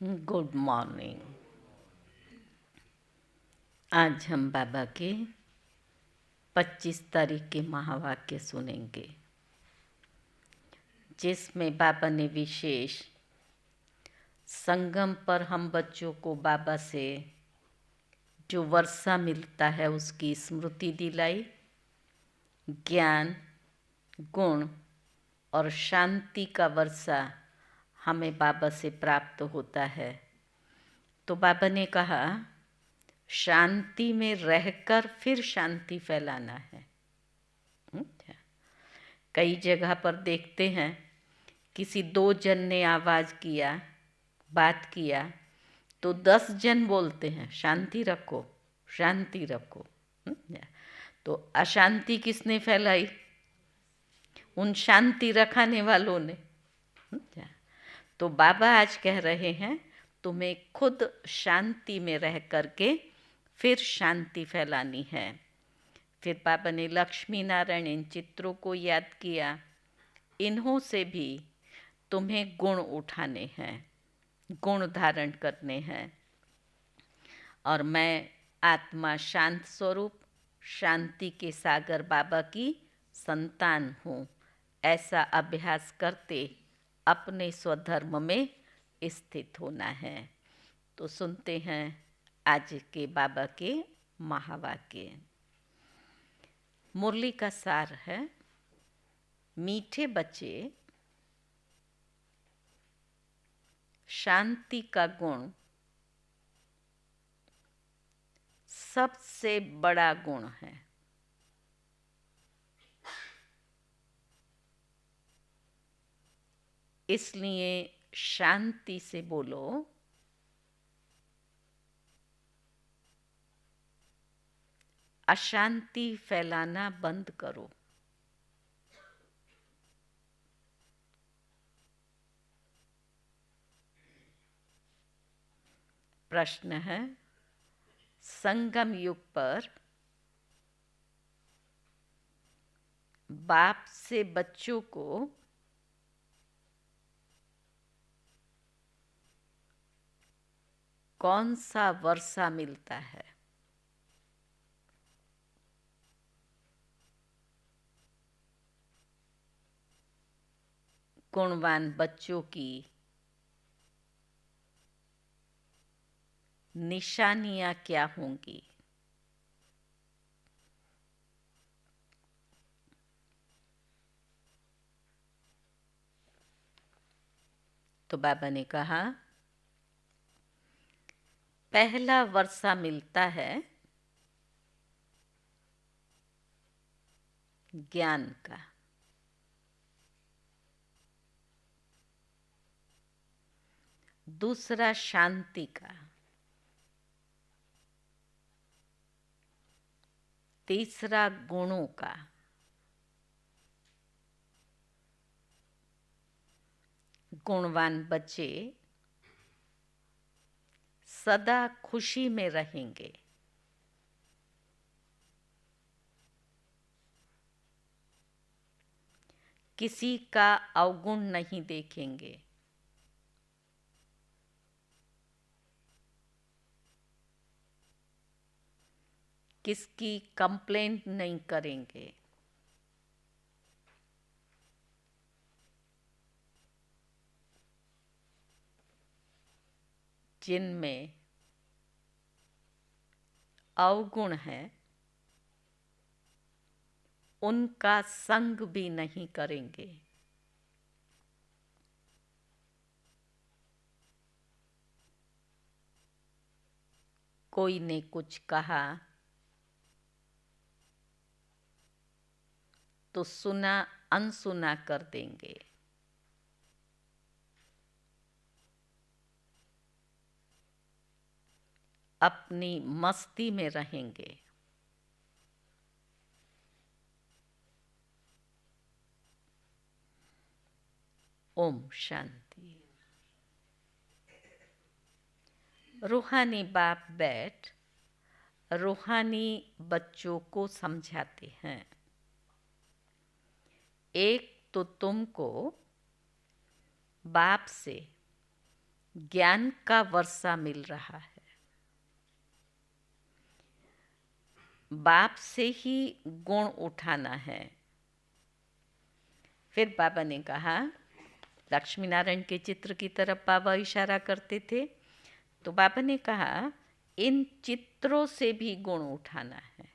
Good morning. आज हम बाबा के 25 तारीख के महावाक्य सुनेंगे, जिसमें बाबा ने विशेष संगम पर हम बच्चों को बाबा से जो वर्षा मिलता है उसकी स्मृति दिलाई। ज्ञान, गुण और शांति का वर्षा हमें बाबा से प्राप्त होता है। तो बाबा ने कहा, शांति में रहकर फिर शांति फैलाना है। कई जगह पर देखते हैं, किसी 2 जन ने आवाज़ किया, बात किया, तो 10 जन बोलते हैं शांति रखो, शांति रखो। तो अशांति किसने फैलाई? उन शांति रखाने वालों ने। तो बाबा आज कह रहे हैं, तुम्हें खुद शांति में रह करके फिर शांति फैलानी है। फिर बाबा ने लक्ष्मी नारायण इन चित्रों को याद किया। इन्हों से भी तुम्हें गुण उठाने हैं, गुण धारण करने हैं। और मैं आत्मा शांत स्वरूप, शांति के सागर बाबा की संतान हूँ, ऐसा अभ्यास करते अपने स्वधर्म में स्थित होना है। तो सुनते हैं आज के बाबा के महावाक्य। मुरली का सार है, मीठे बच्चे, शांति का गुण सबसे बड़ा गुण है। इसलिए शांति से बोलो, अशांति फैलाना बंद करो। प्रश्न है, संगम युग पर बाप से बच्चों को कौन सा वर्षा मिलता है? गुणवान बच्चों की निशानियां क्या होंगी? तो बाबा ने कहा, पहला वर्षा मिलता है ज्ञान का, दूसरा शांति का, तीसरा गुणों का, गुणवान बच्चे सदा खुशी में रहेंगे। किसी का अवगुण नहीं देखेंगे। किसकी कंप्लेंट नहीं करेंगे। जिनमें अवगुण है, उनका संग भी नहीं करेंगे। कोई ने कुछ कहा तो सुना अनसुना कर देंगे। अपनी मस्ती में रहेंगे। ओम शांति। रूहानी बाप बैठ रूहानी बच्चों को समझाते हैं। एक तो तुमको बाप से ज्ञान का वर्षा मिल रहा है। बाप से ही गुण उठाना है। फिर बाबा ने कहा, लक्ष्मी नारायण के चित्र की तरफ बाबा इशारा करते थे, तो बाबा ने कहा इन चित्रों से भी गुण उठाना है।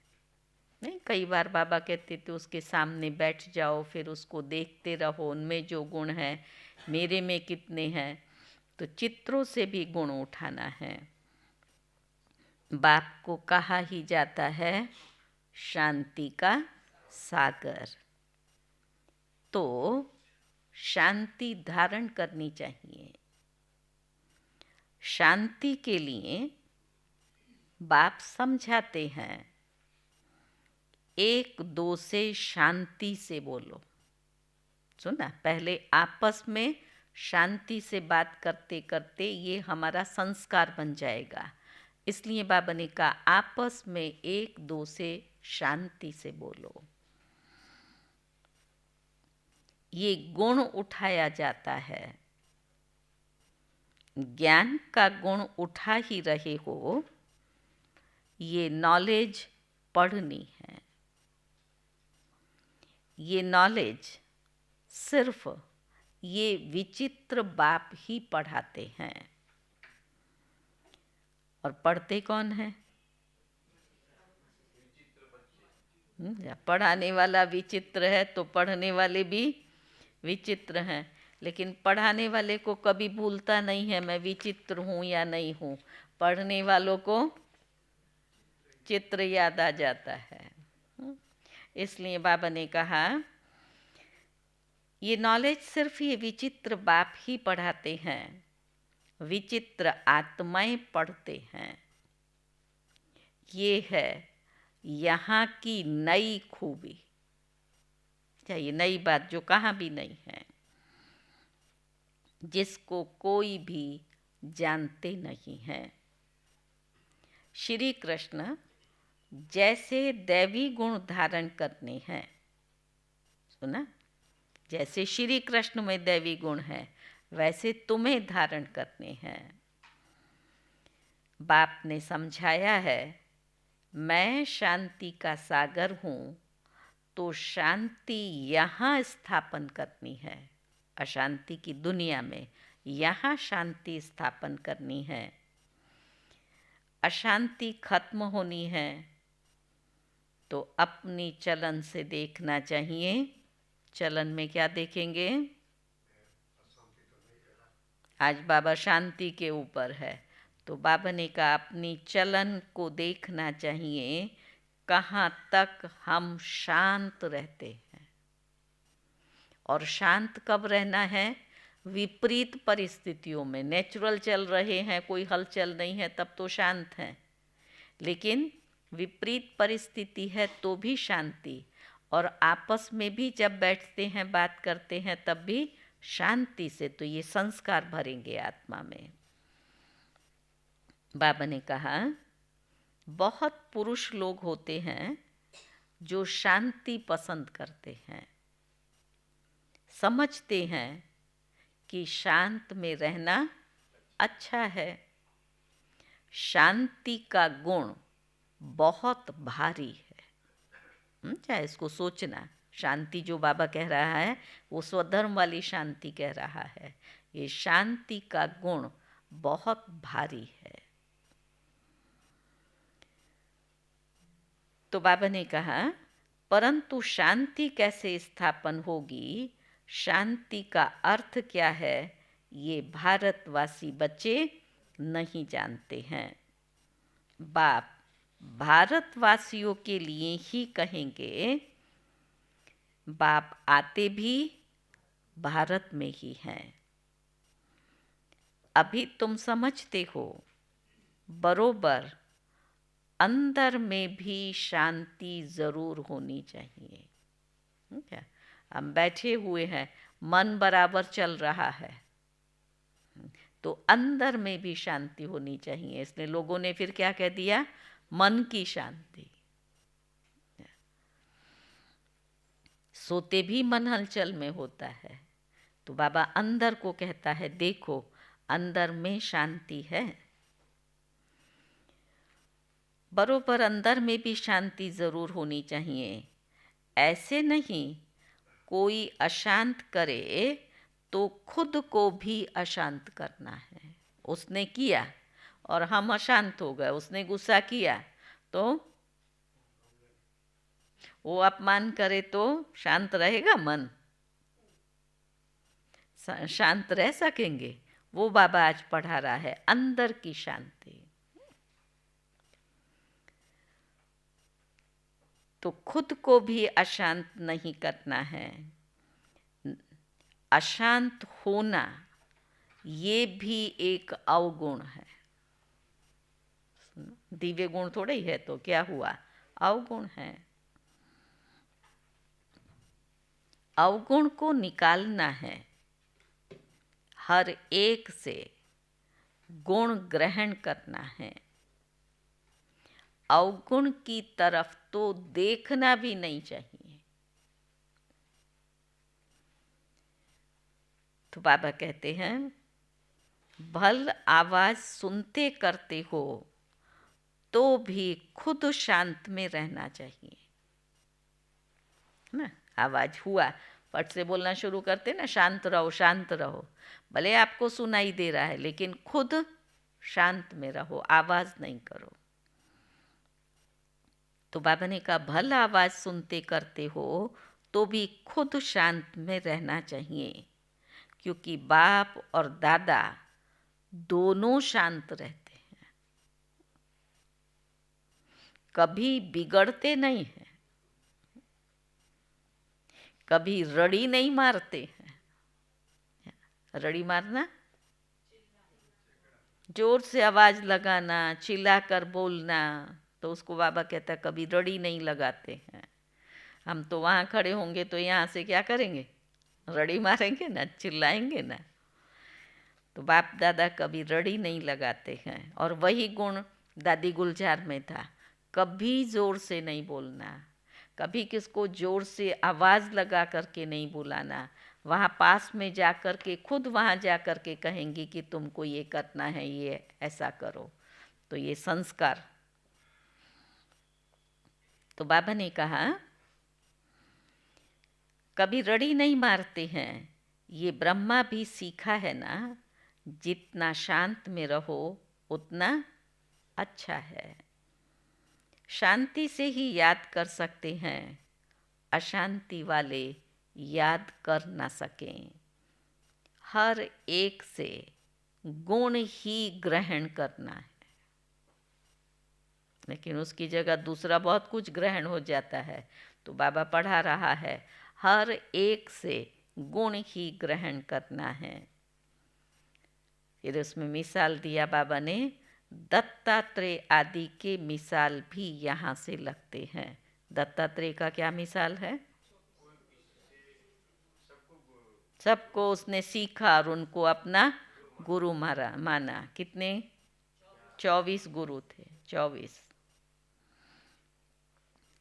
नहीं, कई बार बाबा कहते थे उसके सामने बैठ जाओ, फिर उसको देखते रहो, उनमें जो गुण हैं मेरे में कितने हैं। तो चित्रों से भी गुण उठाना है। बाप को कहा ही जाता है शांति का सागर। तो शांति धारण करनी चाहिए। शांति के लिए बाप समझाते हैं, एक दो से शांति से बोलो। सुना, पहले आपस में शांति से बात करते करते ये हमारा संस्कार बन जाएगा। इसलिए बाबा ने कहा आपस में एक दो से शांति से बोलो। ये गुण उठाया जाता है। ज्ञान का गुण उठा ही रहे हो, ये नॉलेज पढ़नी है। ये नॉलेज सिर्फ ये विचित्र बाप ही पढ़ाते हैं। और पढ़ते कौन है? पढ़ाने वाला विचित्र है तो पढ़ने वाले भी विचित्र हैं। लेकिन पढ़ाने वाले को कभी भूलता नहीं है मैं विचित्र हूँ या नहीं हूँ। पढ़ने वालों को चित्र याद आ जाता है। इसलिए बाबा ने कहा ये नॉलेज सिर्फ ये विचित्र बाप ही पढ़ाते हैं, विचित्र आत्माएं पढ़ते हैं। ये है यहाँ की नई खूबी, ये नई बात जो कहाँ भी नहीं है, जिसको कोई भी जानते नहीं है। श्री कृष्ण जैसे दैवी गुण धारण करने हैं, सुना, जैसे श्री कृष्ण में दैवी गुण है वैसे तुम्हें धारण करने हैं। बाप ने समझाया है मैं शांति का सागर हूँ, तो शांति यहाँ स्थापन करनी है। अशांति की दुनिया में यहाँ शांति स्थापन करनी है। अशांति खत्म होनी है तो अपनी चलन से देखना चाहिए। चलन में क्या देखेंगे? आज बाबा शांति के ऊपर है, तो बाबा ने कहा अपनी चलन को देखना चाहिए, कहाँ तक हम शांत रहते हैं। और शांत कब रहना है? विपरीत परिस्थितियों में। नेचुरल चल रहे हैं, कोई हलचल नहीं है, तब तो शांत हैं। लेकिन विपरीत परिस्थिति है तो भी शांति। और आपस में भी जब बैठते हैं बात करते हैं तब भी शांति से, तो ये संस्कार भरेंगे आत्मा में। बाबा ने कहा बहुत पुरुष लोग होते हैं जो शांति पसंद करते हैं, समझते हैं कि शांत में रहना अच्छा है। शांति का गुण बहुत भारी है। चाहे इसको सोचना, शांति जो बाबा कह रहा है वो स्वधर्म वाली शांति कह रहा है। ये शांति का गुण बहुत भारी है। तो बाबा ने कहा परंतु शांति कैसे स्थापन होगी, शांति का अर्थ क्या है, ये भारतवासी बच्चे नहीं जानते हैं। बाप भारतवासियों के लिए ही कहेंगे। बाप आते भी भारत में ही हैं। अभी तुम समझते हो बरोबर, अंदर में भी शांति ज़रूर होनी चाहिए। क्या हम बैठे हुए हैं, मन बराबर चल रहा है, तो अंदर में भी शांति होनी चाहिए। इसलिए लोगों ने फिर क्या कह दिया? मन की शांति। सोते भी मन हलचल में होता है, तो बाबा अंदर को कहता है देखो अंदर में शांति है। बरोबर अंदर में भी शांति ज़रूर होनी चाहिए। ऐसे नहीं कोई अशांत करे तो खुद को भी अशांत करना है। उसने किया और हम अशांत हो गए, उसने गुस्सा किया तो वो अपमान करे तो शांत रहेगा मन? शांत रह सकेंगे? वो बाबा आज पढ़ा रहा है, अंदर की शांति। तो खुद को भी अशांत नहीं करना है। अशांत होना ये भी एक अवगुण है। दिव्य गुण थोड़ा ही है, तो क्या हुआ? अवगुण है। अवगुण को निकालना है। हर एक से गुण ग्रहण करना है। अवगुण की तरफ तो देखना भी नहीं चाहिए। तो बाबा कहते हैं, भल आवाज सुनते करते हो तो भी खुद शांत में रहना चाहिए ना। आवाज हुआ, फट से बोलना शुरू करते ना, शांत रहो शांत रहो। भले आपको सुनाई दे रहा है लेकिन खुद शांत में रहो, आवाज नहीं करो। तो बाबा ने कहा, भल आवाज सुनते करते हो तो भी खुद शांत में रहना चाहिए, क्योंकि बाप और दादा दोनों शांत रहते हैं, कभी बिगड़ते नहीं हैं, कभी रड़ी नहीं मारते हैं। रड़ी मारना, जोर से आवाज लगाना, चिल्लाकर बोलना, तो उसको बाबा कहता है कभी रड़ी नहीं लगाते हैं। हम तो वहाँ खड़े होंगे तो यहाँ से क्या करेंगे? रड़ी मारेंगे ना, चिल्लाएंगे ना। तो बाप दादा कभी रड़ी नहीं लगाते हैं। और वही गुण दादी गुलजार में था, कभी ज़ोर से नहीं बोलना, कभी किसको ज़ोर से आवाज़ लगा करके नहीं बुलाना। वहाँ पास में जा कर के, खुद वहाँ जा कर के कहेंगी कि तुमको ये करना है, ये ऐसा करो। तो ये संस्कार। तो बाबा ने कहा, कभी रड़ी नहीं मारते हैं। ये ब्रह्मा भी सीखा है ना, जितना शांत में रहो उतना अच्छा है। शांति से ही याद कर सकते हैं, अशांति वाले याद कर ना सकें। हर एक से गुण ही ग्रहण करना है, लेकिन उसकी जगह दूसरा बहुत कुछ ग्रहण हो जाता है। तो बाबा पढ़ा रहा है, हर एक से गुण ही ग्रहण करना है। फिर उसमें मिसाल दिया बाबा ने, दत्तात्रेय आदि के मिसाल भी यहाँ से लगते हैं। दत्तात्रेय का क्या मिसाल है? सबको उसने सीखा और उनको अपना गुरु माना। कितने? 24 गुरु थे, 24।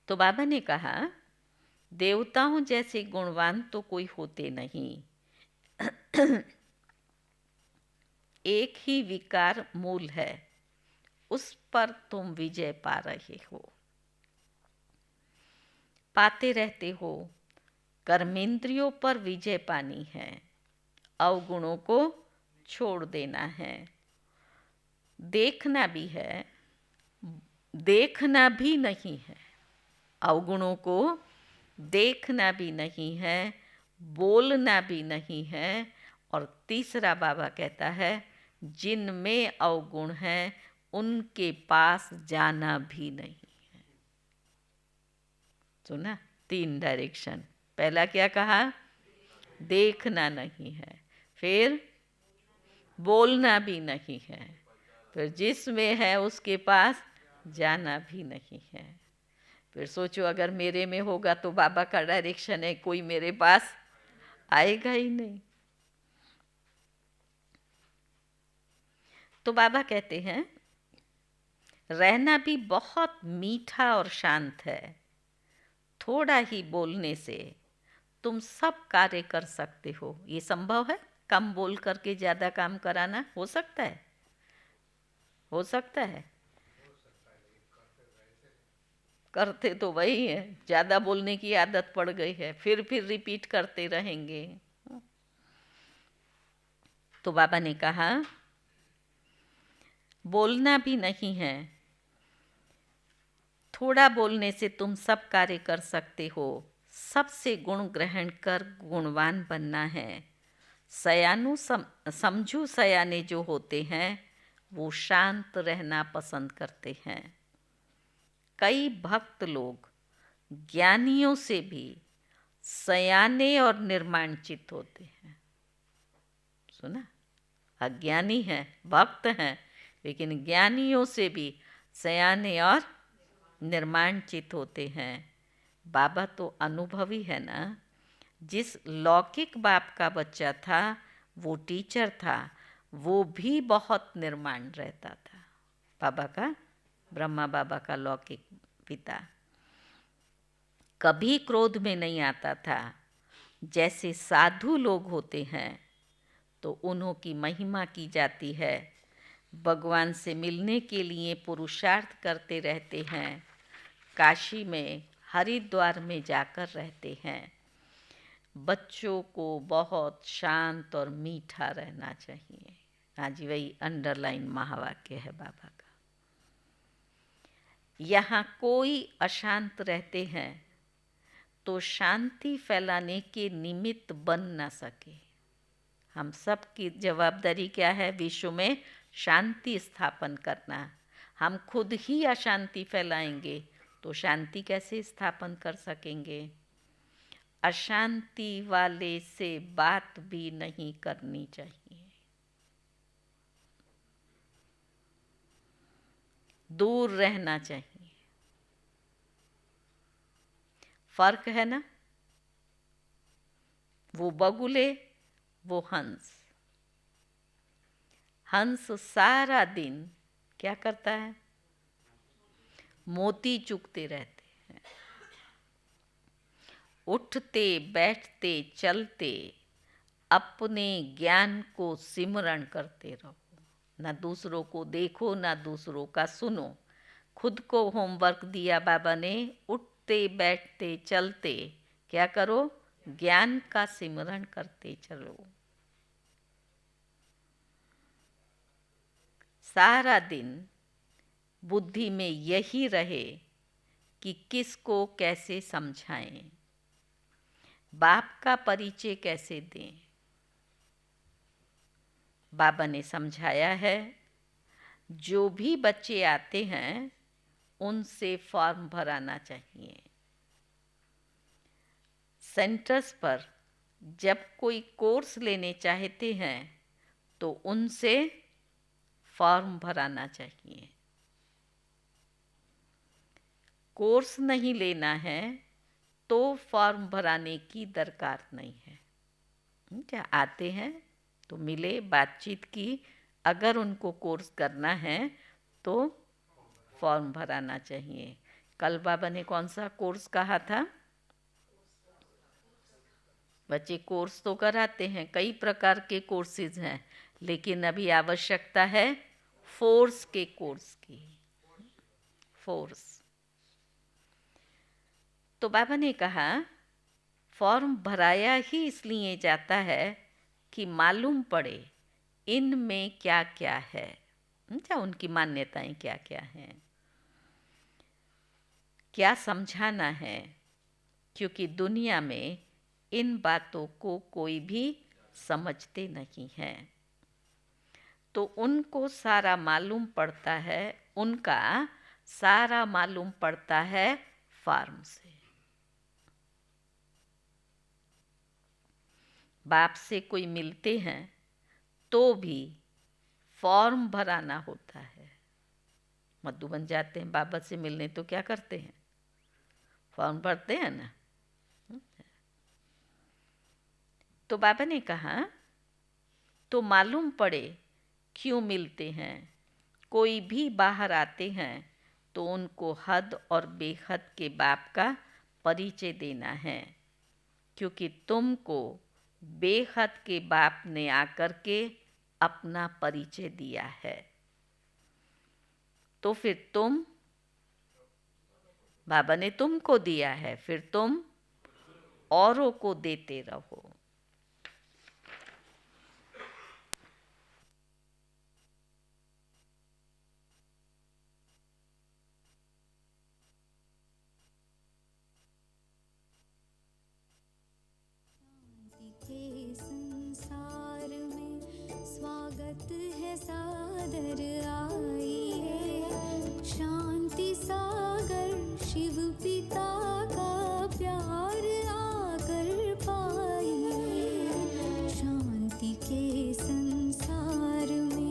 तो बाबा ने कहा, देवताओं जैसे गुणवान तो कोई होते नहीं। एक ही विकार मूल है, उस पर तुम विजय पा रहे हो, पाते रहते हो। कर्मेंद्रियों पर विजय पानी है, अवगुणों को छोड़ देना है। देखना भी है, देखना भी नहीं है। अवगुणों को देखना भी नहीं है, बोलना भी नहीं है। और तीसरा बाबा कहता है, जिनमें अवगुण है उनके पास जाना भी नहीं है। सुना? 3 डायरेक्शन। पहला क्या कहा? देखना नहीं है, फिर बोलना भी नहीं है, फिर जिसमें है उसके पास जाना भी नहीं है। फिर सोचो, अगर मेरे में होगा तो बाबा का डायरेक्शन है, कोई मेरे पास आएगा ही नहीं। तो बाबा कहते हैं, रहना भी बहुत मीठा और शांत है। थोड़ा ही बोलने से तुम सब कार्य कर सकते हो। ये संभव है? कम बोल करके ज़्यादा काम कराना हो सकता है? हो सकता है? करते तो वही है, ज़्यादा बोलने की आदत पड़ गई है, फिर रिपीट करते रहेंगे। तो बाबा ने कहा बोलना भी नहीं है, थोड़ा बोलने से तुम सब कार्य कर सकते हो, सबसे गुण ग्रहण कर गुणवान बनना है। समझू सयाने जो होते हैं वो शांत रहना पसंद करते हैं। कई भक्त लोग ज्ञानियों से भी सयाने और निर्माणचित होते हैं। सुना? अज्ञानी हैं, भक्त हैं, लेकिन ज्ञानियों से भी सयाने और निर्माणचित होते हैं। बाबा तो अनुभवी है ना। जिस लौकिक बाप का बच्चा था वो टीचर था, वो भी बहुत निर्माण रहता था। बाबा का, ब्रह्मा बाबा का लौकिक पिता कभी क्रोध में नहीं आता था। जैसे साधु लोग होते हैं तो उन्हों की महिमा की जाती है, भगवान से मिलने के लिए पुरुषार्थ करते रहते हैं, काशी में हरिद्वार में जाकर रहते हैं। बच्चों को बहुत शांत और मीठा रहना चाहिए। आज वही अंडरलाइन महावाक्य है बाबा का। यहाँ कोई अशांत रहते हैं तो शांति फैलाने के निमित्त बन ना सके। हम सब की जवाबदारी क्या है? विश्व में शांति स्थापन करना। हम खुद ही अशांति फैलाएंगे तो शांति कैसे स्थापन कर सकेंगे? अशांति वाले से बात भी नहीं करनी चाहिए, दूर रहना चाहिए। फर्क है ना? वो बगुले, वो हंस। हंस सारा दिन क्या करता है? मोती चुगते रहते हैं। उठते बैठते चलते अपने ज्ञान को सिमरण करते रहो। ना दूसरों को देखो, ना दूसरों का सुनो। खुद को होमवर्क दिया बाबा ने, उठते बैठते चलते क्या करो? ज्ञान का सिमरण करते चलो। सारा दिन बुद्धि में यही रहे कि किसको कैसे समझाएं, बाप का परिचय कैसे दें। बाबा ने समझाया है, जो भी बच्चे आते हैं उनसे फॉर्म भराना चाहिए। सेंटर्स पर जब कोई कोर्स लेने चाहते हैं तो उनसे फॉर्म भराना चाहिए। कोर्स नहीं लेना है तो फॉर्म भराने की दरकार नहीं है। क्या आते हैं तो मिले, बातचीत की, अगर उनको कोर्स करना है तो फॉर्म भराना चाहिए। कल बाबा ने कौन सा कोर्स कहा था? बच्चे कोर्स तो कराते हैं, कई प्रकार के कोर्सेज हैं, लेकिन अभी आवश्यकता है फोर्स के कोर्स की। फोर्स। तो बाबा ने कहा फॉर्म भराया ही इसलिए जाता है कि मालूम पड़े इनमें क्या क्या है, क्या उनकी मान्यताएं क्या क्या हैं, क्या समझाना है। क्योंकि दुनिया में इन बातों को कोई भी समझते नहीं है, तो उनको सारा मालूम पड़ता है, उनका सारा मालूम पड़ता है फॉर्म से। बाप से कोई मिलते हैं तो भी फॉर्म भराना होता है। मधुबन जाते हैं बाबा से मिलने तो क्या करते हैं? फॉर्म भरते हैं ना। तो बाबा ने कहा तो मालूम पड़े क्यों मिलते हैं। कोई भी बाहर आते हैं तो उनको हद और बेहद के बाप का परिचय देना है, क्योंकि तुमको बेहद के बाप ने आकर के अपना परिचय दिया है। तो फिर तुम, बाबा ने तुमको दिया है, फिर तुम औरों को देते रहो। के संसार में स्वागत है, सादर आइए। शांति सागर शिव पिता का प्यार आकर पाइए, शांति के संसार में।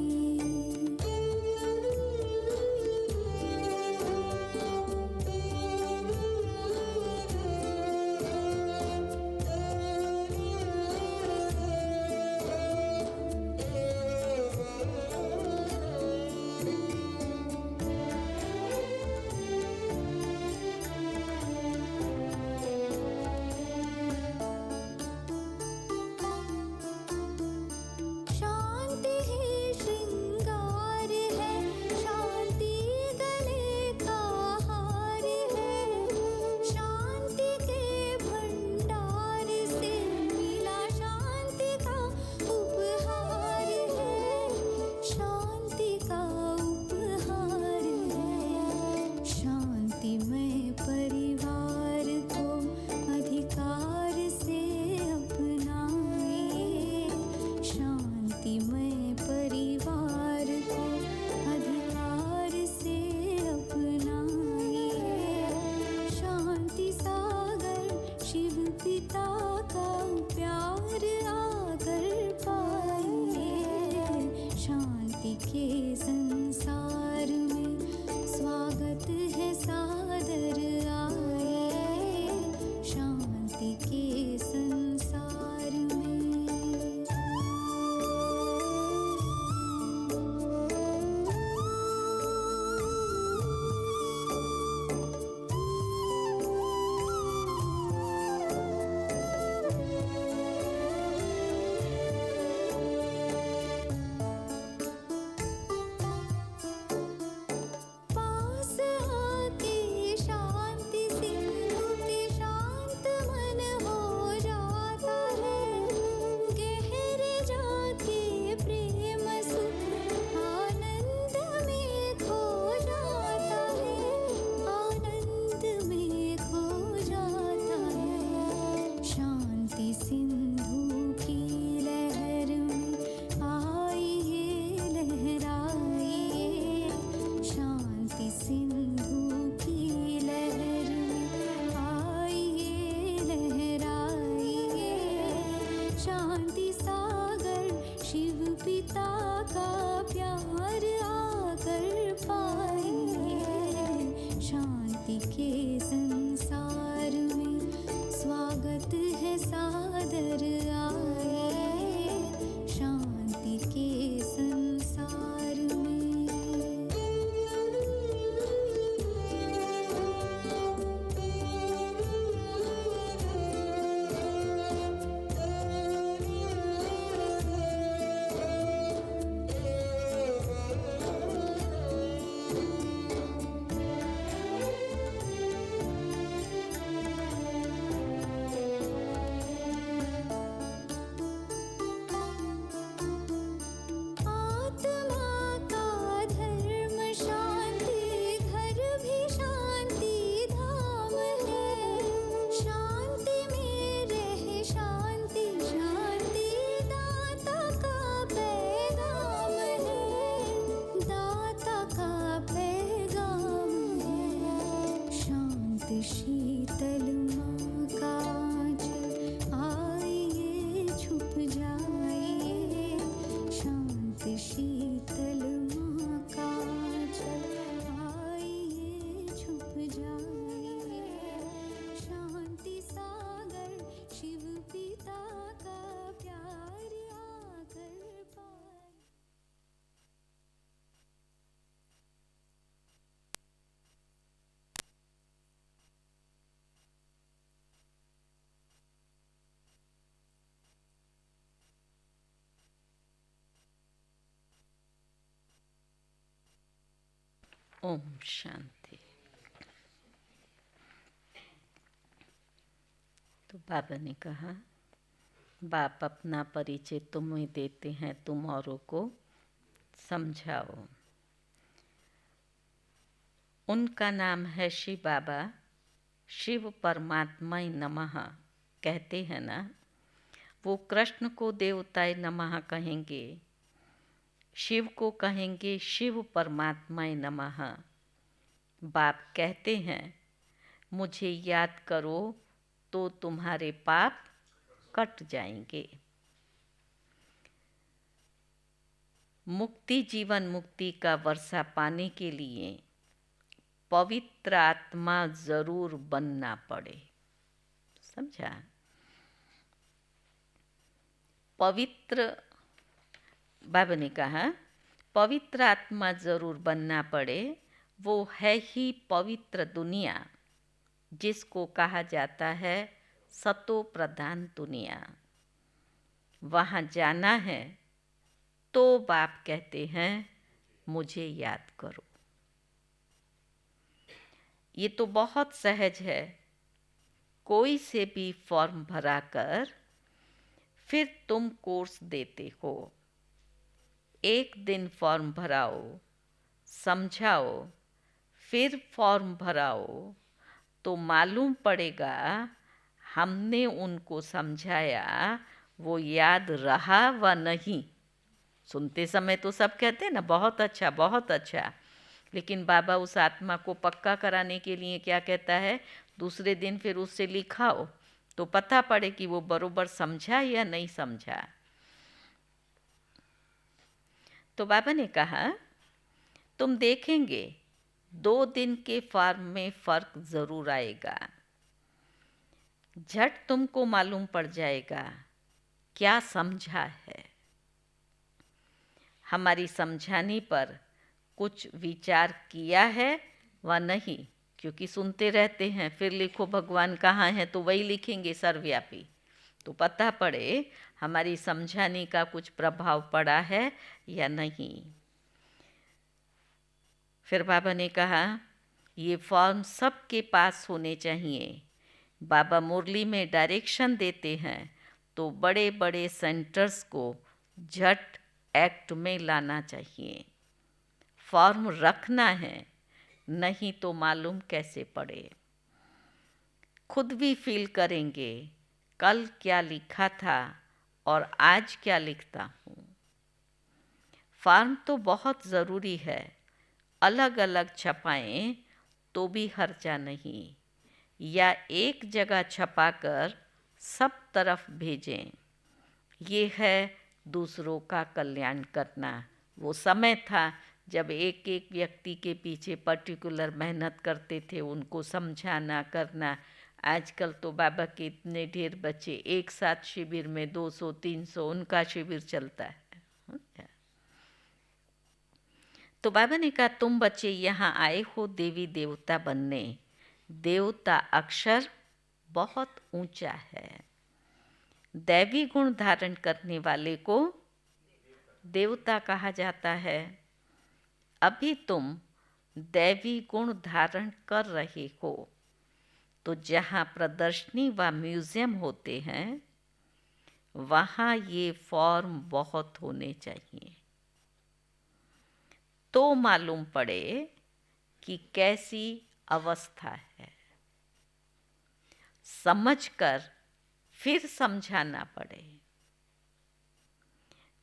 ओम शांति। तो बाबा ने कहा, बाप अपना परिचय तुम्हें देते हैं, तुम औरों को समझाओ। उनका नाम है शिव बाबा। शिव परमात्माय नमः कहते हैं ना, वो कृष्ण को देवताय नमः कहेंगे, शिव को कहेंगे शिव परमात्माय नमः। बाप कहते हैं मुझे याद करो तो तुम्हारे पाप कट जाएंगे। मुक्ति, जीवन मुक्ति का वर्षा पाने के लिए पवित्र आत्मा जरूर बनना पड़े। समझा? पवित्र, बाबा ने कहा पवित्र आत्मा जरूर बनना पड़े। वो है ही पवित्र दुनिया, जिसको कहा जाता है सतो प्रधान दुनिया। वहाँ जाना है तो बाप कहते हैं मुझे याद करो। ये तो बहुत सहज है। कोई से भी फॉर्म भरा कर फिर तुम कोर्स देते हो। एक दिन फॉर्म भराओ, समझाओ, फिर फॉर्म भराओ तो मालूम पड़ेगा हमने उनको समझाया वो याद रहा व नहीं। सुनते समय तो सब कहते हैं ना बहुत अच्छा बहुत अच्छा, लेकिन बाबा उस आत्मा को पक्का कराने के लिए क्या कहता है, दूसरे दिन फिर उससे लिखाओ तो पता पड़े कि वो बरोबर समझा या नहीं समझा। तो बाबा ने कहा तुम देखेंगे 2 दिन के फॉर्म में फ़र्क ज़रूर आएगा। झट तुमको मालूम पड़ जाएगा क्या समझा है। हमारी समझाने पर कुछ विचार किया है व नहीं, क्योंकि सुनते रहते हैं फिर लिखो भगवान कहाँ है, तो वही लिखेंगे सर्वव्यापी, तो पता पड़े हमारी समझाने का कुछ प्रभाव पड़ा है या नहीं। फिर बाबा ने कहा ये फॉर्म सबके पास होने चाहिए। बाबा मुरली में डायरेक्शन देते हैं तो बड़े बड़े सेंटर्स को झट एक्ट में लाना चाहिए। फॉर्म रखना है, नहीं तो मालूम कैसे पड़े। खुद भी फील करेंगे कल क्या लिखा था और आज क्या लिखता हूँ। फॉर्म तो बहुत ज़रूरी है, अलग अलग छपाएं तो भी हर्जा नहीं, या एक जगह छपाकर सब तरफ भेजें। ये है दूसरों का कल्याण करना। वो समय था जब एक एक व्यक्ति के पीछे पर्टिकुलर मेहनत करते थे, उनको समझाना करना। आजकल तो बाबा के इतने ढेर बच्चे एक साथ शिविर में 200-300 उनका शिविर चलता है। तो बाबा ने कहा तुम बच्चे यहाँ आए हो देवी देवता बनने। देवता अक्षर बहुत ऊंचा है। दैवी गुण धारण करने वाले को देवता कहा जाता है। अभी तुम दैवी गुण धारण कर रहे हो, तो जहाँ प्रदर्शनी व म्यूजियम होते हैं वहाँ ये फॉर्म बहुत होने चाहिए, तो मालूम पड़े कि कैसी अवस्था है। समझकर फिर समझाना पड़े।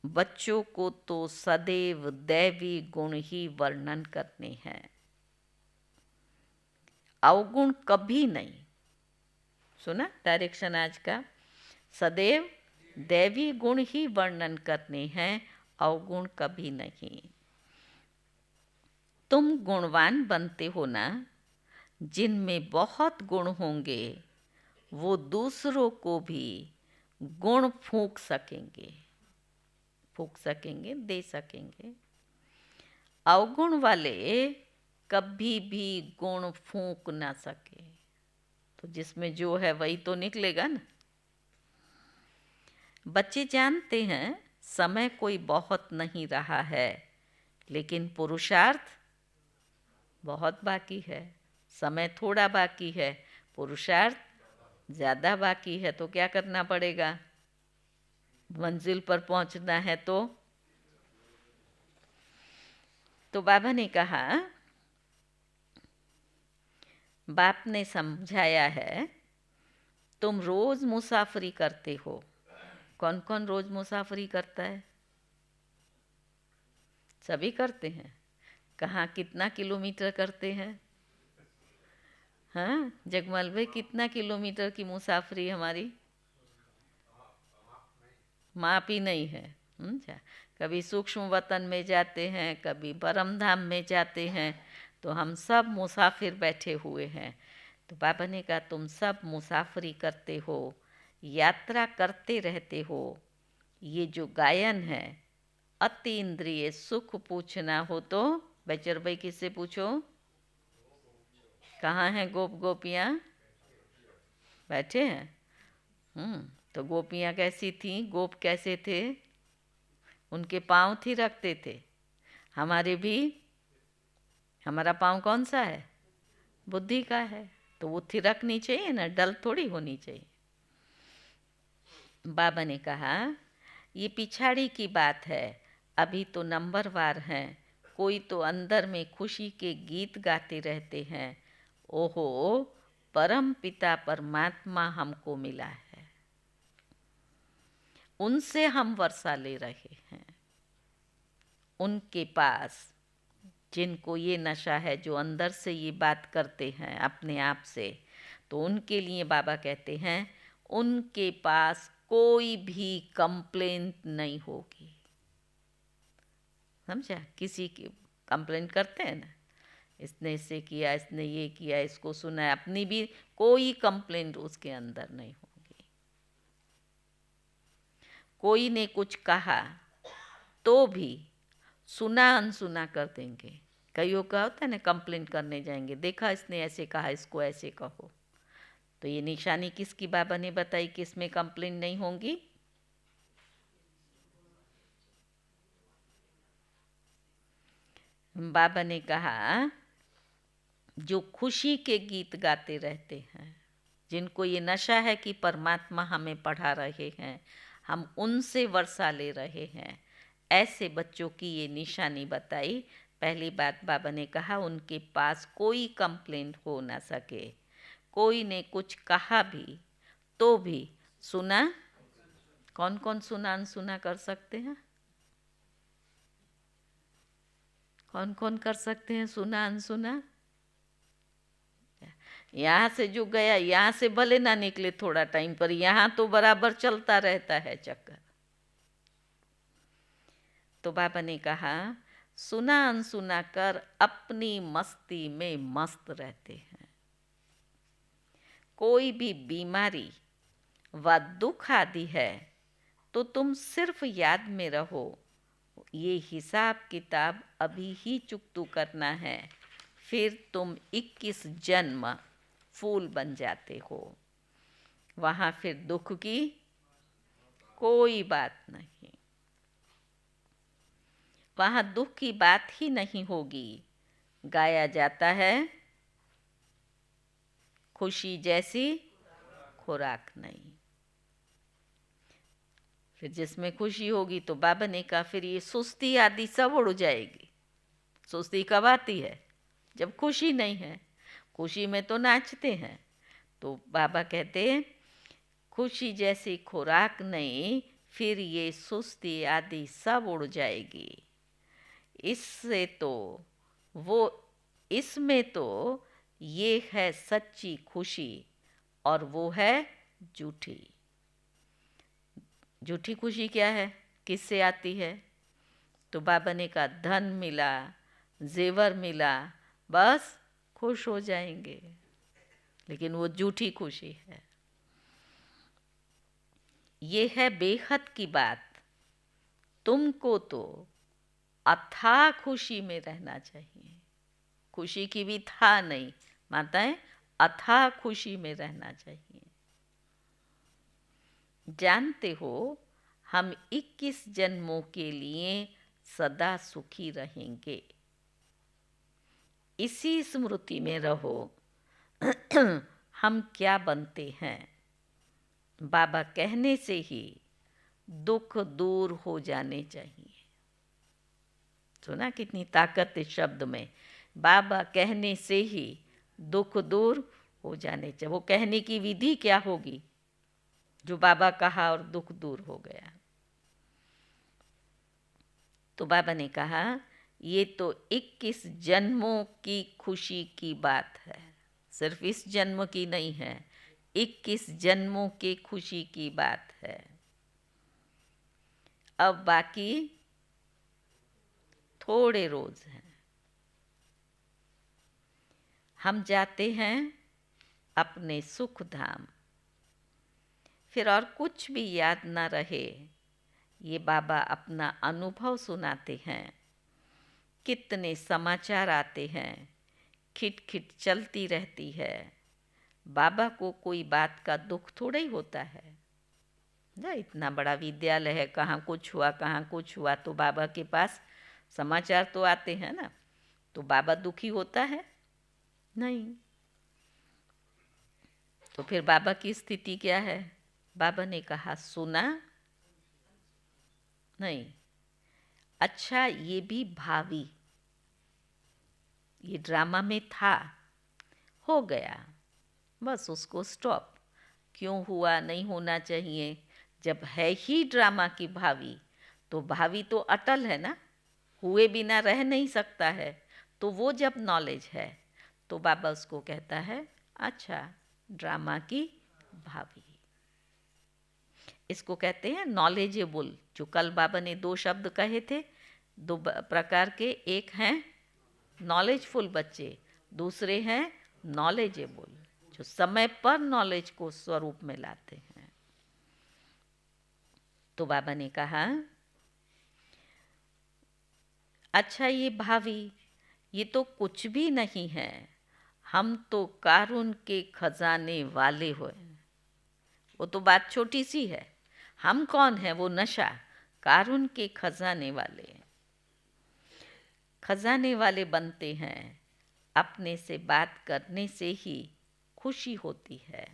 बच्चों को तो सदैव दैवी गुण ही वर्णन करने हैं, अवगुण कभी नहीं। सुना डायरेक्शन आज का, सदैव दैवी गुण ही वर्णन करने हैं, अवगुण कभी नहीं। तुम गुणवान बनते हो ना, जिनमें बहुत गुण होंगे वो दूसरों को भी गुण फूंक सकेंगे, दे सकेंगे। अवगुण वाले कभी भी गुण फूंक ना सके, तो जिसमें जो है वही तो निकलेगा ना। बच्चे जानते हैं समय कोई बहुत नहीं रहा है, लेकिन पुरुषार्थ बहुत बाकी है, समय थोड़ा बाकी है, पुरुषार्थ ज़्यादा बाकी है। तो क्या करना पड़ेगा? मंजिल पर पहुंचना है तो बाबा ने कहा, बाप ने समझाया है, तुम रोज़ मुसाफरी करते हो। कौन कौन रोज़ मुसाफरी करता है? सभी करते हैं। कहाँ कितना किलोमीटर करते हैं? हाँ जगमल भाई, कितना किलोमीटर की मुसाफरी हमारी? माप ही नहीं है। अच्छा, कभी सूक्ष्म वतन में जाते हैं, कभी परम धाम में जाते हैं, तो हम सब मुसाफिर बैठे हुए हैं। तो बाबा ने कहा, तुम सब मुसाफरी करते हो, यात्रा करते रहते हो। ये जो गायन है, अति इंद्रिय सुख पूछना हो तो बेचर भाई किससे पूछो? कहाँ हैं गोप गोपियाँ? बैठे हैं। तो गोपियाँ कैसी थीं? गोप कैसे थे? उनके पाँव थिरकते थे। हमारे भी, हमारा पाँव कौन सा है? बुद्धि का है, तो वो थिरकनी चाहिए ना, डल थोड़ी होनी चाहिए। बाबा ने कहा, ये पिछाड़ी की बात है, अभी तो नंबरवार हैं। कोई तो अंदर में खुशी के गीत गाते रहते हैं, ओहो परम पिता परमात्मा हमको मिला है, उनसे हम वर्षा ले रहे हैं। उनके पास जिनको ये नशा है, जो अंदर से ये बात करते हैं अपने आप से, तो उनके लिए बाबा कहते हैं, उनके पास कोई भी कंप्लेंट नहीं होगी। समझा? किसी की कंप्लेंट करते हैं ना, इसने इससे किया, इसने ये किया, इसको सुना है, अपनी भी कोई कंप्लेंट उसके अंदर नहीं होगी। कोई ने कुछ कहा तो भी सुना अनसुना कर देंगे। कईयों का होता है ना, कंप्लेंट करने जाएंगे, देखा इसने ऐसे कहा, इसको ऐसे कहो। तो ये निशानी किसकी बाबा ने बताई कि इसमें कंप्लेंट नहीं होंगी? बाबा ने कहा, जो खुशी के गीत गाते रहते हैं, जिनको ये नशा है कि परमात्मा हमें पढ़ा रहे हैं, हम उनसे वर्षा ले रहे हैं, ऐसे बच्चों की ये निशानी बताई। पहली बात बाबा ने कहा, उनके पास कोई कंप्लेंट हो ना सके। कोई ने कुछ कहा भी तो भी सुना। कौन कौन सुना अनसुना कर सकते हैं? कौन कौन कर सकते हैं सुना अनसुना? यहाँ से जो गया, यहाँ से भले ना निकले थोड़ा टाइम पर, यहाँ तो बराबर चलता रहता है चक्कर। तो बाबा ने कहा, सुना अनसुना कर अपनी मस्ती में मस्त रहते हैं। कोई भी बीमारी व दुख आदि है तो तुम सिर्फ याद में रहो, ये हिसाब किताब अभी ही चुकतू करना है, फिर तुम 21 जन्म फूल बन जाते हो। वहाँ फिर दुख की कोई बात नहीं, वहाँ दुख की बात ही नहीं होगी। गाया जाता है, खुशी जैसी खुराक नहीं। फिर जिसमें खुशी होगी तो बाबा ने कहा, फिर ये सुस्ती आदि सब उड़ जाएगी। सुस्ती कब आती है? जब खुशी नहीं है। खुशी में तो नाचते हैं। तो बाबा कहते हैं, खुशी जैसी खुराक नहीं, फिर ये सुस्ती आदि सब उड़ जाएगी। इससे तो वो, इसमें तो ये है सच्ची खुशी और वो है झूठी। झूठी खुशी क्या है? किससे आती है? तो बाबा ने कहा, धन मिला, जेवर मिला, बस खुश हो जाएंगे, लेकिन वो झूठी खुशी है। ये है बेहद की बात। तुमको तो अथाह खुशी में रहना चाहिए। खुशी की भी था नहीं, माताएं, अथाह खुशी में रहना चाहिए। जानते हो, हम 21 जन्मों के लिए सदा सुखी रहेंगे। इसी स्मृति में रहो हम क्या बनते हैं। बाबा कहने से ही दुख दूर हो जाने चाहिए। सुना कितनी ताकत इस शब्द में। बाबा कहने से ही दुख दूर हो जाने चाहिए। वो कहने की विधि क्या होगी जो बाबा कहा और दुख दूर हो गया। तो बाबा ने कहा ये तो 21 जन्मों की खुशी की बात है, सिर्फ इस जन्म की नहीं है, 21 जन्मों की खुशी की बात है। अब बाकी थोड़े रोज हैं। हम जाते हैं अपने सुख धाम, फिर और कुछ भी याद ना रहे। ये बाबा अपना अनुभव सुनाते हैं। कितने समाचार आते हैं, खिटखिट चलती रहती है। बाबा को कोई बात का दुख थोड़ा ही होता है ना। इतना बड़ा विद्यालय है, कहाँ कुछ हुआ कहाँ कुछ हुआ, तो बाबा के पास समाचार तो आते हैं ना। तो बाबा दुखी होता है नहीं। तो फिर बाबा की स्थिति क्या है। बाबा ने कहा सुना नहीं, अच्छा ये भी भावी, ये ड्रामा में था, हो गया, बस उसको स्टॉप। क्यों हुआ, नहीं होना चाहिए। जब है ही ड्रामा की भावी, तो भावी तो अटल है ना, हुए बिना रह नहीं सकता है। तो वो जब नॉलेज है तो बाबा उसको कहता है अच्छा ड्रामा की भावी। इसको कहते हैं नॉलेजेबल। जो कल बाबा ने 2 शब्द कहे थे, 2 प्रकार के, एक हैं नॉलेजफुल बच्चे, दूसरे हैं नॉलेजेबल, जो समय पर नॉलेज को स्वरूप में लाते हैं। तो बाबा ने कहा अच्छा ये भावी, ये तो कुछ भी नहीं है, हम तो कारुन के खजाने वाले हुए। वो तो बात छोटी सी है। हम कौन है, वो नशा, कारुन के खजाने वाले। खजाने वाले बनते हैं, अपने से बात करने से ही खुशी होती है।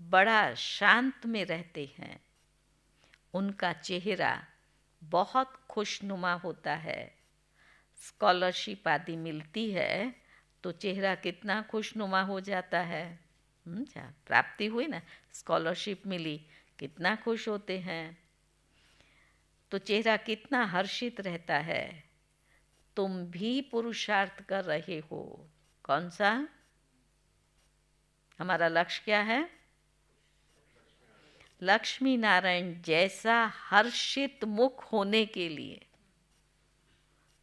बड़ा शांत में रहते हैं, उनका चेहरा बहुत खुशनुमा होता है। स्कॉलरशिप आदि मिलती है तो चेहरा कितना खुशनुमा हो जाता है। प्राप्ति हुई ना, स्कॉलरशिप मिली, कितना खुश होते हैं। तो चेहरा कितना हर्षित रहता है। तुम भी पुरुषार्थ कर रहे हो। कौन सा हमारा लक्ष्य क्या है। लक्ष्मी नारायण जैसा हर्षित मुख होने के लिए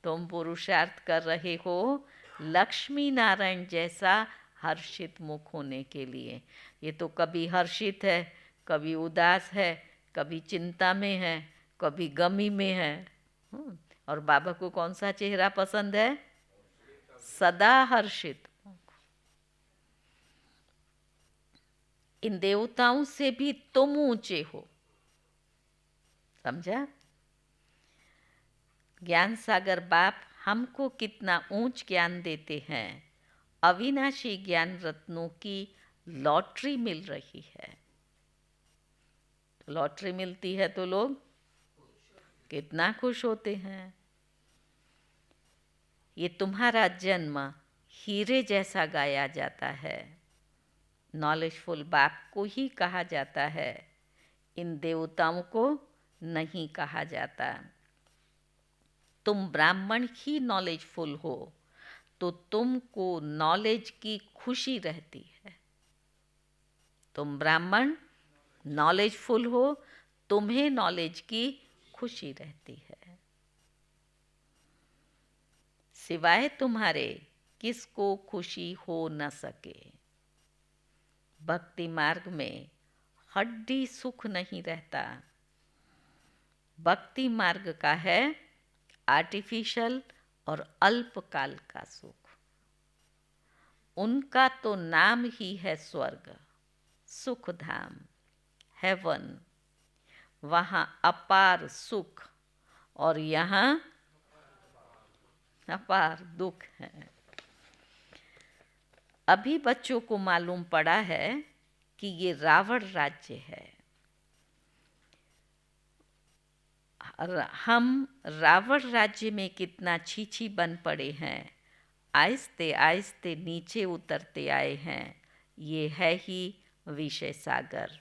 तुम पुरुषार्थ कर रहे हो। लक्ष्मी नारायण जैसा हर्षित मुख होने के लिए। ये तो कभी हर्षित है, कभी उदास है, कभी चिंता में है, कभी गमी में है। और बाबा को कौन सा चेहरा पसंद है। सदा हर्षित। इन देवताओं से भी तुम ऊंचे हो। समझा। ज्ञान सागर बाप हमको कितना ऊंच ज्ञान देते हैं। अविनाशी ज्ञान रत्नों की लॉटरी मिल रही है। तो लॉटरी मिलती है तो लोग कितना खुश होते हैं। ये तुम्हारा जन्म हीरे जैसा गाया जाता है। नॉलेजफुल बाप को ही कहा जाता है, इन देवताओं को नहीं कहा जाता। तुम ब्राह्मण ही नॉलेजफुल हो तो तुमको नॉलेज की खुशी रहती है। तुम ब्राह्मण नॉलेजफुल हो, तुम्हें नॉलेज की खुशी रहती है। सिवाय तुम्हारे किसको खुशी हो न सके। भक्ति मार्ग में हड्डी सुख नहीं रहता। भक्ति मार्ग का है आर्टिफिशियल और अल्पकाल का सुख। उनका तो नाम ही है स्वर्ग, सुख धाम, हेवन। वहाँ अपार सुख और यहाँ अपार दुख है। अभी बच्चों को मालूम पड़ा है कि ये रावण राज्य है। हम रावण राज्य में कितना छीछी बन पड़े हैं, आहिस्ते आहिस्ते नीचे उतरते आए हैं। ये है ही विषय सागर।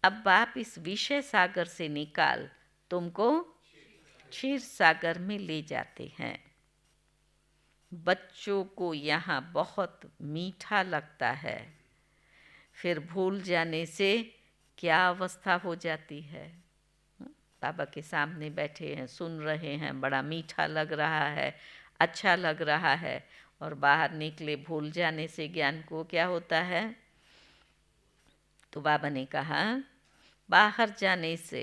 अब बाप इस विषय सागर से निकाल तुमको क्षीर सागर में ले जाते हैं। बच्चों को यहाँ बहुत मीठा लगता है, फिर भूल जाने से क्या अवस्था हो जाती है। बाबा के सामने बैठे हैं, सुन रहे हैं, बड़ा मीठा लग रहा है, अच्छा लग रहा है, और बाहर निकले भूल जाने से ज्ञान को क्या होता है। तो बाबा ने कहा बाहर जाने से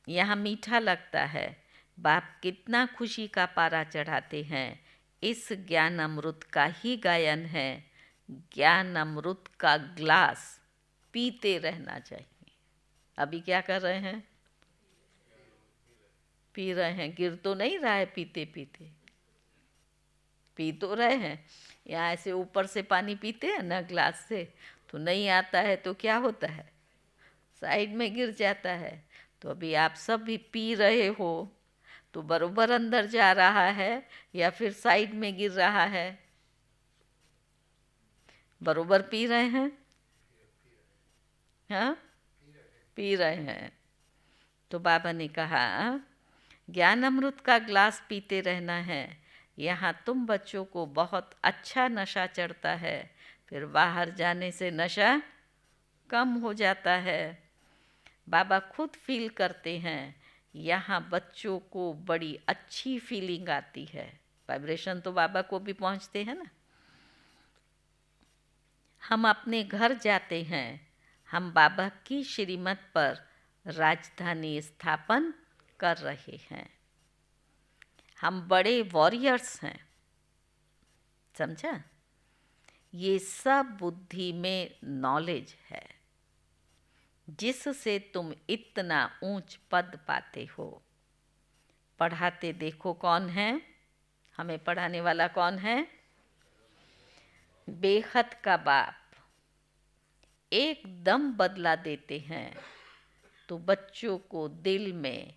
यहाँ मीठा लगता है, बाप कितना खुशी का पारा चढ़ाते हैं। इस ज्ञान अमृत का ही गायन है। ज्ञान अमृत का ग्लास पीते रहना चाहिए। अभी क्या कर रहे हैं? पी रहे हैं। गिर तो नहीं रहा है पीते पीते, पी तो रहे हैं। यहाँ ऐसे ऊपर से पानी पीते हैं ना ग्लास से, तो नहीं आता है तो क्या होता है, साइड में गिर जाता है। तो अभी आप सब भी पी रहे हो तो बरोबर अंदर जा रहा है या फिर साइड में गिर रहा है? बरोबर पी रहे हैं, हाँ पी रहे हैं। तो बाबा ने कहा ज्ञान अमृत का ग्लास पीते रहना है। यहाँ तुम बच्चों को बहुत अच्छा नशा चढ़ता है, फिर बाहर जाने से नशा कम हो जाता है। बाबा खुद फील करते हैं, यहाँ बच्चों को बड़ी अच्छी फीलिंग आती है। वाइब्रेशन तो बाबा को भी पहुँचते हैं ना। हम अपने घर जाते हैं, हम बाबा की श्रीमत पर राजधानी स्थापन कर रहे हैं। हम बड़े वॉरियर्स हैं, समझा? ये सब बुद्धि में नॉलेज है जिससे तुम इतना ऊंच पद पाते हो। पढ़ाते देखो कौन है, हमें पढ़ाने वाला कौन है? बेहद का बाप। एकदम बदला देते हैं तो बच्चों को दिल में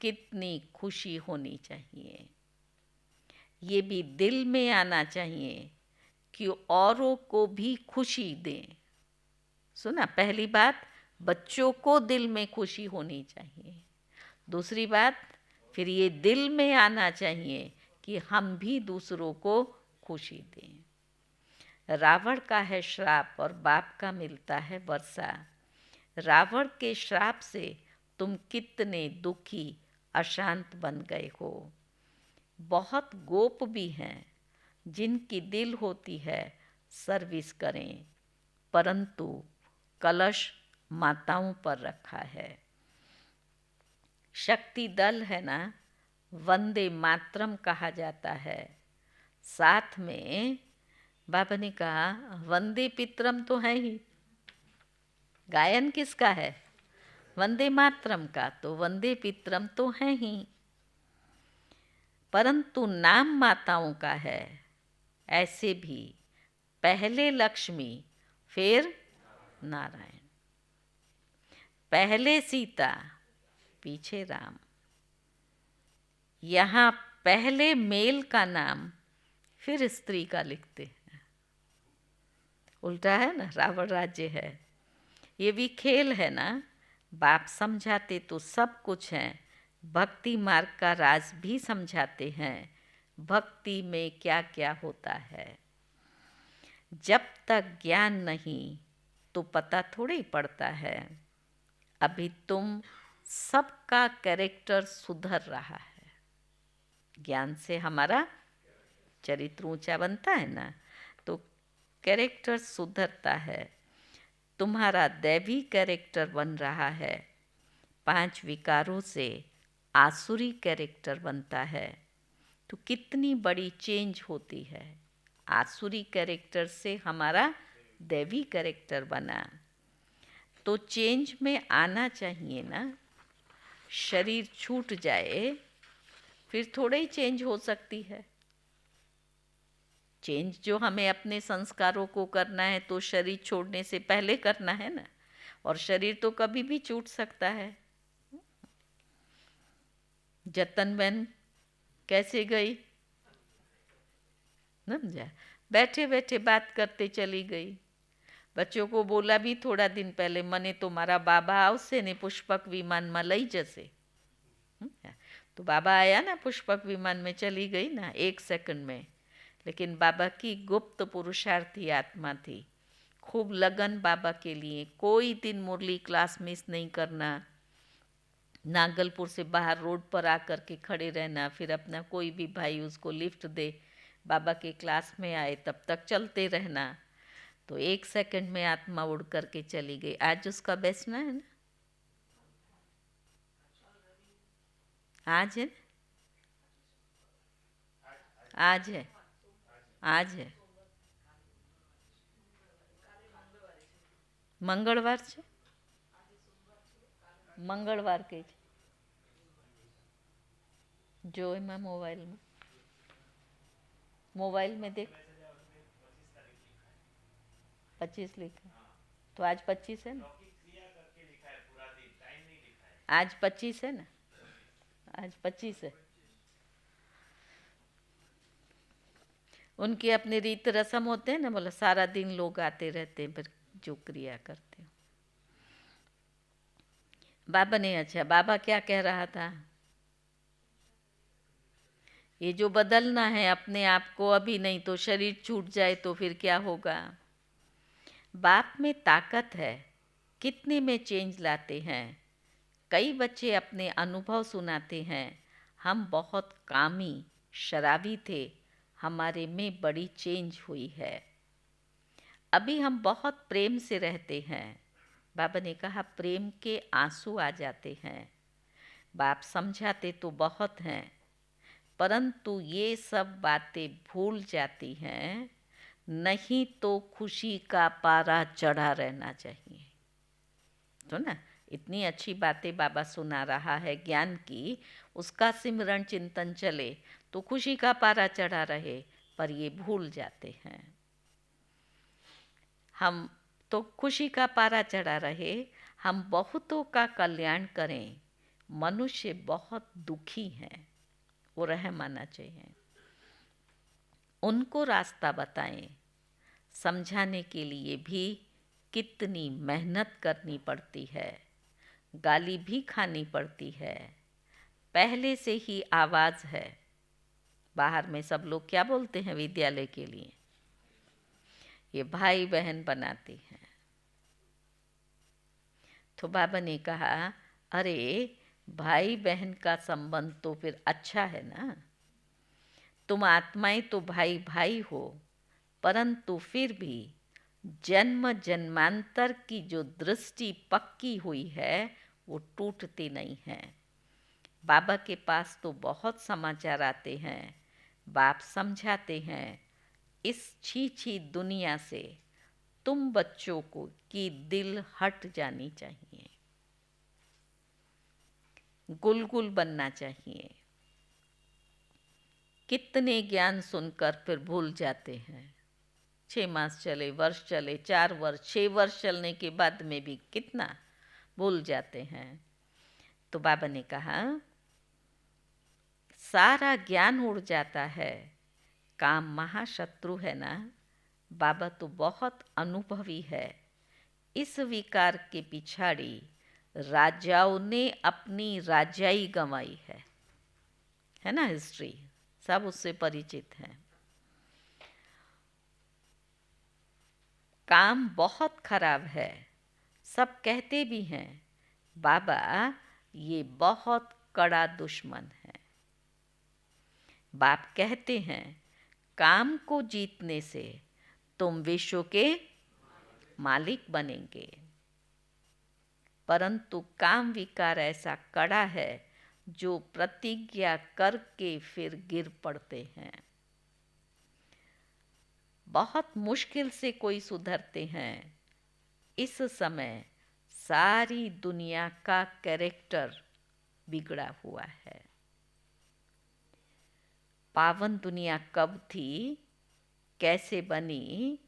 कितनी खुशी होनी चाहिए। ये भी दिल में आना चाहिए कि औरों को भी खुशी दें। सुना? पहली बात, बच्चों को दिल में खुशी होनी चाहिए। दूसरी बात, फिर ये दिल में आना चाहिए कि हम भी दूसरों को खुशी दें। रावण का है श्राप और बाप का मिलता है वर्षा। रावण के श्राप से तुम कितने दुखी अशांत बन गए हो। बहुत गोप भी हैं जिनकी दिल होती है सर्विस करें, परंतु कलश माताओं पर रखा है। शक्ति दल है ना, वंदे मातरम कहा जाता है। साथ में बाबा ने कहा वंदे पितरम तो है ही। गायन किसका है? वंदे मातरम का। तो वंदे पितरम तो है ही, परंतु नाम माताओं का है। ऐसे भी पहले लक्ष्मी फिर नारायण, पहले सीता पीछे राम। यहाँ पहले मेल का नाम फिर स्त्री का लिखते हैं। उल्टा है ना, रावण राज्य है। ये भी खेल है ना। बाप समझाते तो सब कुछ है, भक्ति मार्ग का राज भी समझाते हैं। भक्ति में क्या क्या होता है, जब तक ज्ञान नहीं तो पता थोड़ी पड़ता है। अभी तुम सबका कैरेक्टर सुधर रहा है। ज्ञान से हमारा चरित्र ऊंचा बनता है ना, तो कैरेक्टर सुधरता है। तुम्हारा दैवी कैरेक्टर बन रहा है। 5 विकारों से आसुरी कैरेक्टर बनता है। तो कितनी बड़ी चेंज होती है। आसुरी कैरेक्टर से हमारा दैवी कैरेक्टर बना, तो चेंज में आना चाहिए ना। शरीर छूट जाए फिर थोड़ा ही चेंज हो सकती है। चेंज जो हमें अपने संस्कारों को करना है तो शरीर छोड़ने से पहले करना है ना, और शरीर तो कभी भी छूट सकता है। जतन बहन कैसे गई, समझा, बैठे बैठे बात करते चली गई। बच्चों को बोला भी थोड़ा दिन पहले, मने तो मारा बाबा आवशे ने पुष्पक विमान में लई जसे। तो बाबा आया ना, पुष्पक विमान में चली गई ना 1 सेकंड में। लेकिन बाबा की गुप्त पुरुषार्थी आत्मा थी, खूब लगन बाबा के लिए, कोई दिन मुरली क्लास मिस नहीं करना, नागलपुर से बाहर रोड पर आकर के खड़े रहना, फिर अपना कोई भी भाई उसको लिफ्ट दे, बाबा के क्लास में आए तब तक चलते रहना। तो 1 सेकंड में आत्मा उड़ करके चली गई। आज उसका बैठना है ना, आज है, आज है, आज है, મંગળવાર છે, મંગળવાર કે છે, જો એમાં मोबाइल में देख 25 लिखा, तो आज 25 है ना, आज 25 है ना, आज 25 है। उनकी अपनी रीत रस्म होते हैं ना, बोला सारा दिन लोग आते रहते हैं, फिर जो क्रिया करते हैं। बाबा ने, अच्छा बाबा क्या कह रहा था, ये जो बदलना है अपने आप को अभी, नहीं तो शरीर छूट जाए तो फिर क्या होगा। बाप में ताकत है, कितने में चेंज लाते हैं। कई बच्चे अपने अनुभव सुनाते हैं, हम बहुत कामी शराबी थे, हमारे में बड़ी चेंज हुई है। अभी हम बहुत प्रेम से रहते हैं। बाबा ने कहा प्रेम के आंसू आ जाते हैं। बाप समझाते तो बहुत हैं, परंतु ये सब बातें भूल जाती हैं, नहीं तो खुशी का पारा चढ़ा रहना चाहिए। तो ना, इतनी अच्छी बातें बाबा सुना रहा है ज्ञान की, उसका सिमरण चिंतन चले तो खुशी का पारा चढ़ा रहे, पर ये भूल जाते हैं। हम तो खुशी का पारा चढ़ा रहे, हम बहुतों का कल्याण करें। मनुष्य बहुत दुखी हैं, वो रहम आना चाहिए। उनको रास्ता बताएं। समझाने के लिए भी कितनी मेहनत करनी पड़ती है, गाली भी खानी पड़ती है। पहले से ही आवाज़ है। बाहर में सब लोग क्या बोलते हैं विद्यालय के लिए, ये भाई बहन बनाते हैं। तो बाबा ने कहा अरे भाई बहन का संबंध तो फिर अच्छा है ना, तुम आत्माएं तो भाई भाई हो, परंतु फिर भी जन्म जन्मांतर की जो दृष्टि पक्की हुई है वो टूटती नहीं है। बाबा के पास तो बहुत समाचार आते हैं, बाप समझाते हैं, इस छी दुनिया से तुम बच्चों को की दिल हट जानी चाहिए, गुलगुल बनना चाहिए। कितने ज्ञान सुनकर फिर भूल जाते हैं। 6 मास चले, वर्ष चले, 4 वर्ष, 6 वर्ष चलने के बाद में भी कितना भूल जाते हैं। तो बाबा ने कहा सारा ज्ञान उड़ जाता है, काम महाशत्रु है ना। बाबा तो बहुत अनुभवी है। इस विकार के पिछाड़ी राजाओं ने अपनी राजाई गंवाई है ना, हिस्ट्री सब उससे परिचित हैं। काम बहुत खराब है, सब कहते भी हैं। बाबा ये बहुत कड़ा दुश्मन है। बाप कहते हैं काम को जीतने से तुम विश्व के मालिक बनेंगे, परंतु काम विकार ऐसा कड़ा है जो प्रतिज्ञा करके फिर गिर पड़ते हैं। बहुत मुश्किल से कोई सुधरते हैं। इस समय सारी दुनिया का कैरेक्टर बिगड़ा हुआ है। पावन दुनिया कब थी, कैसे बनी,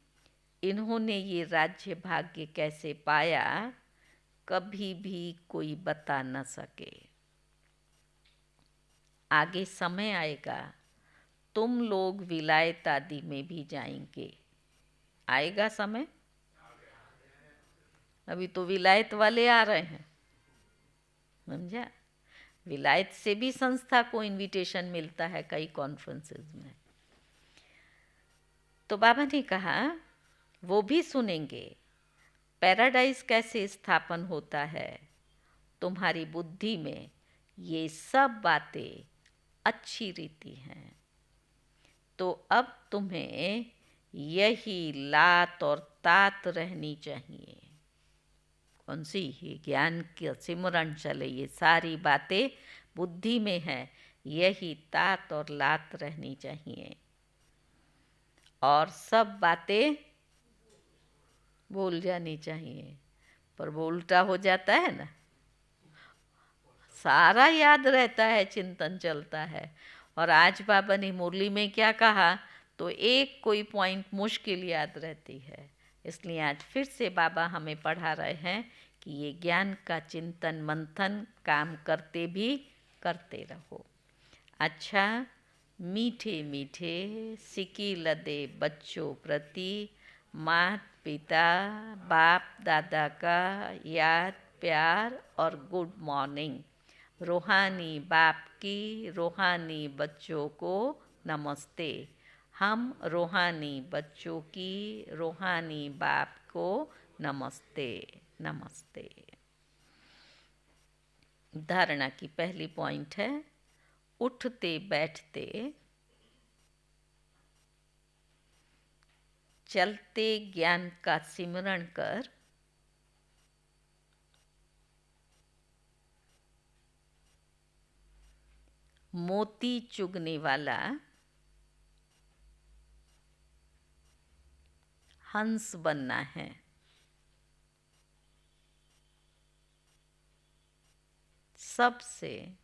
इन्होंने ये राज्य भाग्य कैसे पाया, कभी भी कोई बता न सके। आगे समय आएगा, तुम लोग विलायत आदि में भी जाएंगे। आएगा समय, अभी तो विलायत वाले आ रहे हैं, समझा। विलायत से भी संस्था को इनविटेशन मिलता है कई कॉन्फ्रेंसेस में। तो बाबा ने कहा वो भी सुनेंगे, पैराडाइज कैसे स्थापन होता है, तुम्हारी बुद्धि में ये सब बातें अच्छी रीति हैं। तो अब तुम्हें यही लात और तात रहनी चाहिए। कौन सी? ये ज्ञान की सिमरन चले, ये सारी बातें बुद्धि में है, यही तात और लात रहनी चाहिए। और सब बातें भूल जानी चाहिए। पर वो उल्टा हो जाता है ना, सारा याद रहता है, चिंतन चलता है। और आज बाबा ने मुरली में क्या कहा, तो एक कोई पॉइंट मुश्किल याद रहती है। इसलिए आज फिर से बाबा हमें पढ़ा रहे हैं कि ये ज्ञान का चिंतन मंथन काम करते भी करते रहो। अच्छा, मीठे मीठे सिकी लदे बच्चों प्रति माता पिता बाप दादा का याद प्यार और गुड मॉर्निंग। रूहानी बाप की रूहानी बच्चों को नमस्ते। हम रूहानी बच्चों की रूहानी बाप को नमस्ते नमस्ते। धारणा की पहली पॉइंट है, उठते बैठते चलते ज्ञान का सिमरण कर मोती चुगने वाला हंस बनना है। सबसे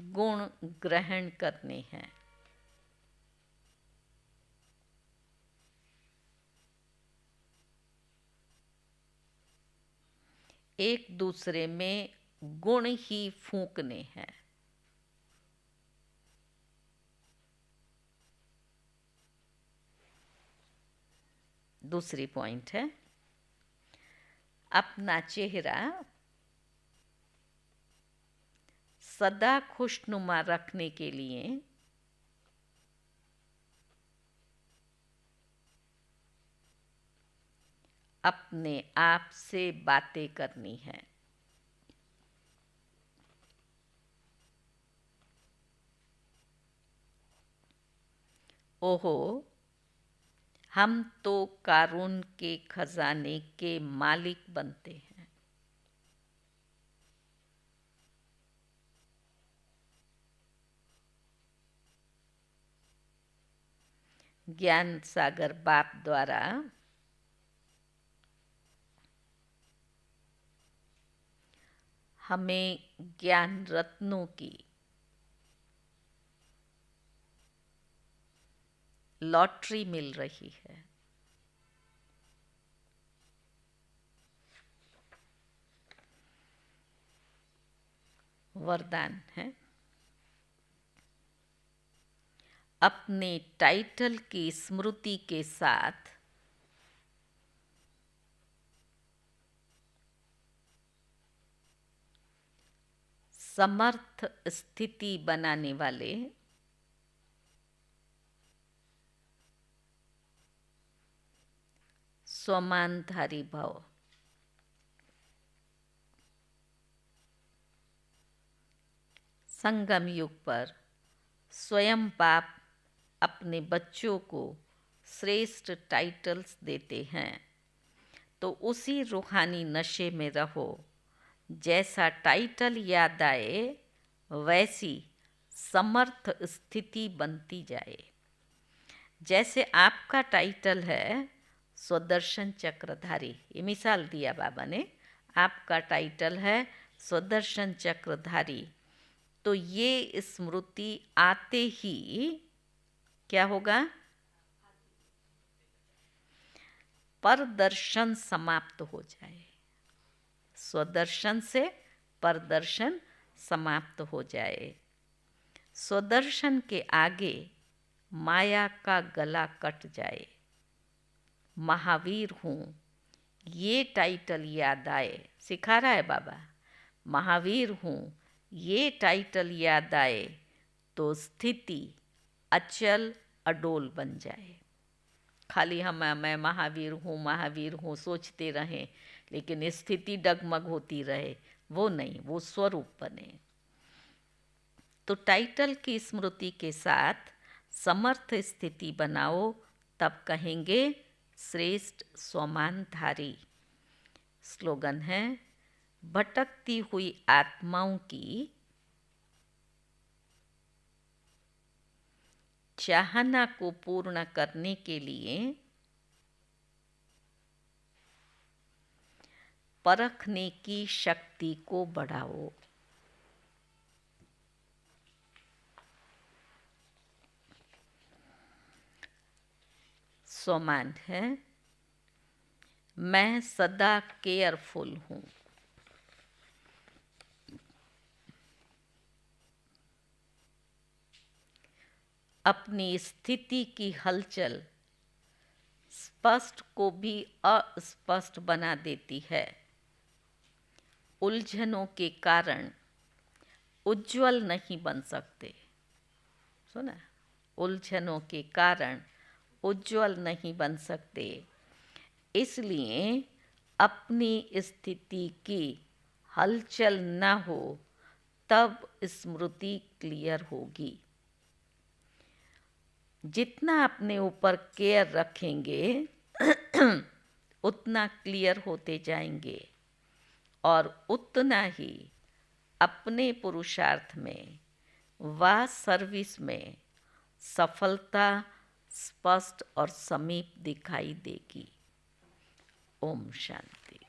गुण ग्रहण करने हैं। एक दूसरे में गुण ही फूंकने हैं। दूसरी पॉइंट है, अपना चेहरा सदा खुशनुमा रखने के लिए अपने आप से बातें करनी है। ओहो, हम तो कारून के खजाने के मालिक बनते हैं। ज्ञान सागर बाप द्वारा हमें ज्ञान रत्नों की लॉटरी मिल रही है। वरदान है, अपने टाइटल की स्मृति के साथ समर्थ स्थिति बनाने वाले स्वमानधारी भव। संगम युग पर स्वयं बाप अपने बच्चों को श्रेष्ठ टाइटल्स देते हैं, तो उसी रूहानी नशे में रहो। जैसा टाइटल याद आए वैसी समर्थ स्थिति बनती जाए। जैसे आपका टाइटल है स्वदर्शन चक्रधारी, ये मिसाल दिया बाबा ने, आपका टाइटल है स्वदर्शन चक्रधारी, तो ये स्मृति आते ही क्या होगा? परदर्शन समाप्त हो जाए, स्वदर्शन से परदर्शन समाप्त हो जाए। स्वदर्शन के आगे माया का गला कट जाए। महावीर हूँ, ये टाइटल याद आए, सिखा रहा है बाबा। महावीर हूँ, ये टाइटल याद आए तो स्थिति अचल अडोल बन जाए। खाली हम मैं महावीर हूँ सोचते रहें, लेकिन स्थिति डगमग होती रहे, वो नहीं, वो स्वरूप बने। तो टाइटल की स्मृति के साथ समर्थ स्थिति बनाओ, तब कहेंगे श्रेष्ठ स्वमानधारी। स्लोगन है, भटकती हुई आत्माओं की चाहना को पूर्ण करने के लिए परखने की शक्ति को बढ़ाओ। स्वमान है, मैं सदा केयरफुल हूँ। अपनी स्थिति की हलचल स्पष्ट को भी अस्पष्ट बना देती है। उलझनों के कारण उज्जवल नहीं बन सकते। सुना? उलझनों के कारण उज्जवल नहीं बन सकते। इसलिए अपनी स्थिति की हलचल न हो, तब स्मृति क्लियर होगी। जितना अपने ऊपर केयर रखेंगे उतना क्लियर होते जाएंगे, और उतना ही अपने पुरुषार्थ में व सर्विस में सफलता स्पष्ट और समीप दिखाई देगी। ओम शांति।